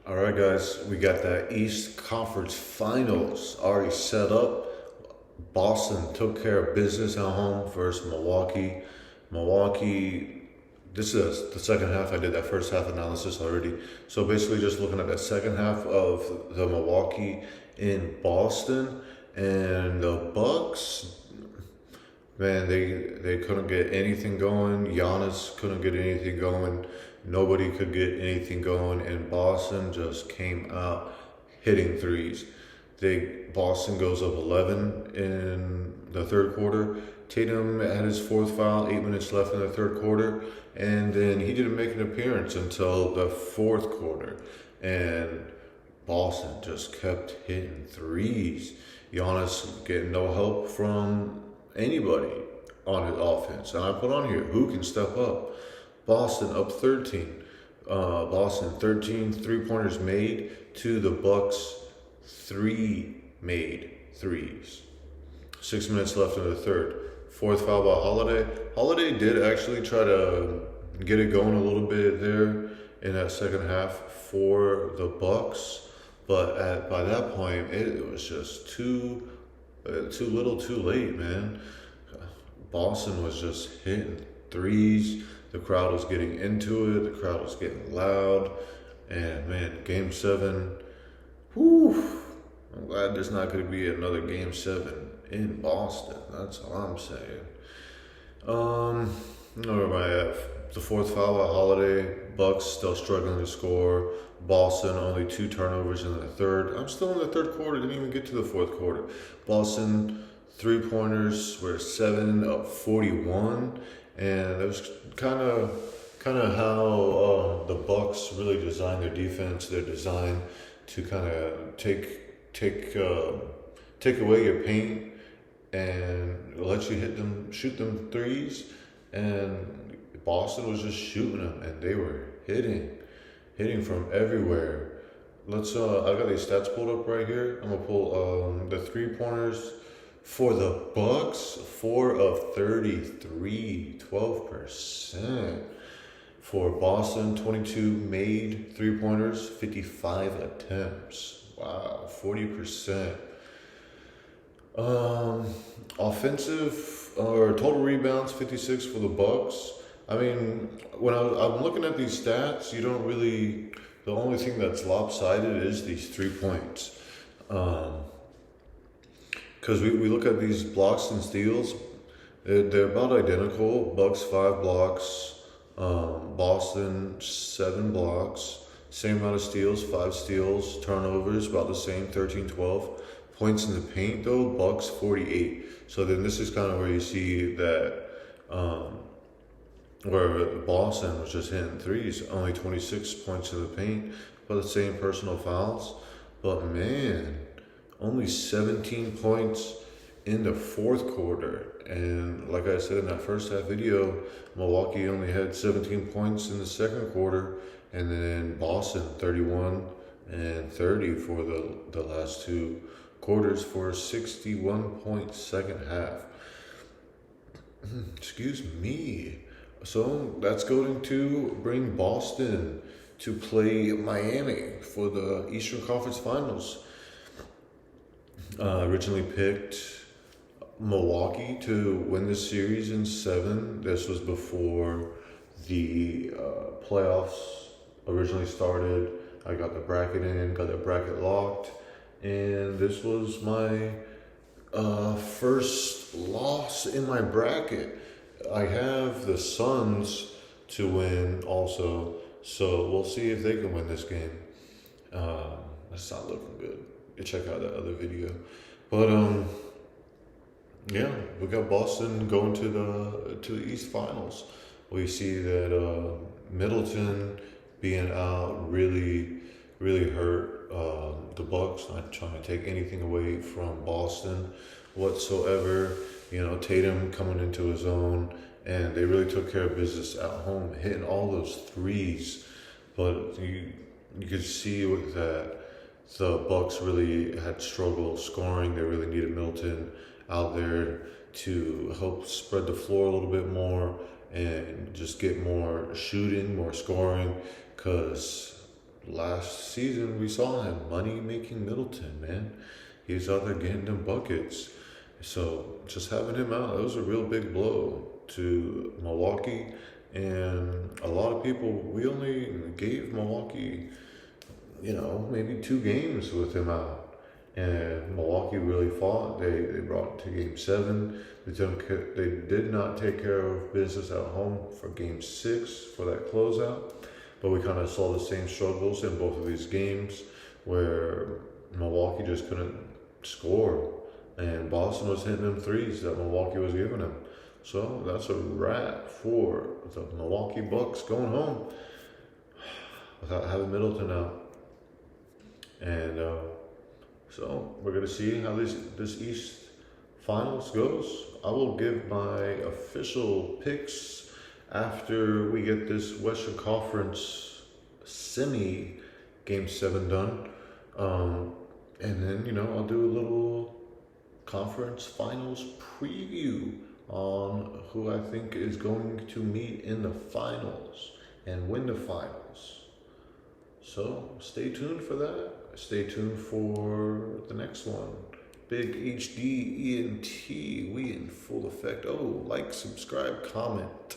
All right, guys, we got that East Conference Finals already set up. Boston took care of business at home versus Milwaukee. Milwaukee, this is the second half. I did that first half analysis already. So basically, just looking at the second half of the Milwaukee in Boston and the Bucks. Man, they couldn't get anything going. Giannis couldn't get anything going. Nobody could get anything going, and Boston just came out hitting threes. Boston goes up 11 in the third quarter. Tatum had his fourth foul, 8 minutes left in the third quarter, and then he didn't make an appearance until the fourth quarter. And Boston just kept hitting threes. Giannis getting no help from anybody on his offense. And I put on here, who can step up? Boston up 13. Boston 13 3-pointers made to the Bucks 3 made threes. 6 minutes left in the third. Fourth foul by Holiday. Holiday did actually try to get it going a little bit there in that second half for the Bucks, but by that point it was just too little, too late, man. Boston was just hitting threes. The crowd was getting into it. The crowd was getting loud, and man, Game 7. Whew, I'm glad there's not going to be another Game 7 in Boston. That's all I'm saying. Where am I at? The fourth foul at Holiday. Bucks still struggling to score. Boston only 2 turnovers in the third. I'm still in the third quarter. Didn't even get to the fourth quarter. Boston 3-pointers were 7 of 41, and it was kind of how the Bucks really designed their defense. They're designed to kind of take away your paint and let you shoot them threes. And Boston was just shooting them, and they were hitting from everywhere. Let's I got these stats pulled up right here. I'm gonna pull the 3-pointers for the Bucks. 4 of 33, 12%. For Boston, 22 made 3-pointers, 55 attempts. Wow, 40%. Offensive or total rebounds, 56 for the Bucks. I mean, when I'm looking at these stats, you don't really. The only thing that's lopsided is these 3 points. Because we look at these blocks and steals, they're about identical. Bucks 5 blocks, Boston 7 blocks, same amount of steals, 5 steals, turnovers about the same, 13, 12. Points in the paint though, Bucks 48. So then this is kind of where you see that where Boston was just hitting threes, only 26 points in the paint, but the same personal fouls. But man, only 17 points in the fourth quarter. And like I said in that first half video, Milwaukee only had 17 points in the second quarter, and then Boston 31 and 30 for the last 2 quarters for a 61-point second half. Excuse me. So that's going to bring Boston to play Miami for the Eastern Conference Finals. Originally picked Milwaukee to win the series in 7. This was before the playoffs originally started. I got the bracket in, got the bracket locked, and this was my first loss in my bracket. I have the Suns to win also, so we'll see if they can win this game. That's not looking good. You check out that other video, but yeah, we got Boston going to the East Finals. We see that Middleton being out really hurt the Bucks. Not trying to take anything away from Boston whatsoever. You know, Tatum coming into his own, and they really took care of business at home, hitting all those threes. But you could see with that the Bucks really had struggled scoring. They really needed Middleton out there to help spread the floor a little bit more and just get more shooting, more scoring, because last season we saw him money making Middleton, man. He's out there getting them buckets. So just having him out, that was a real big blow to Milwaukee. And a lot of people, we only gave Milwaukee, maybe 2 games with him out. And Milwaukee really fought. They brought it to game 7. They did not take care of business at home for game 6 for that closeout. But we kind of saw the same struggles in both of these games where Milwaukee just couldn't score. And Boston was hitting them threes that Milwaukee was giving them. So that's a wrap for the Milwaukee Bucks going home without having Middleton out. And so we're going to see how this East Finals goes. I will give my official picks after we get this Western Conference semi Game 7 done. And then, I'll do a little conference finals preview on who I think is going to meet in the finals and win the finals. So stay tuned for that. Stay tuned for the next one. Big HD ENT, we in full effect. Oh, like, subscribe, comment.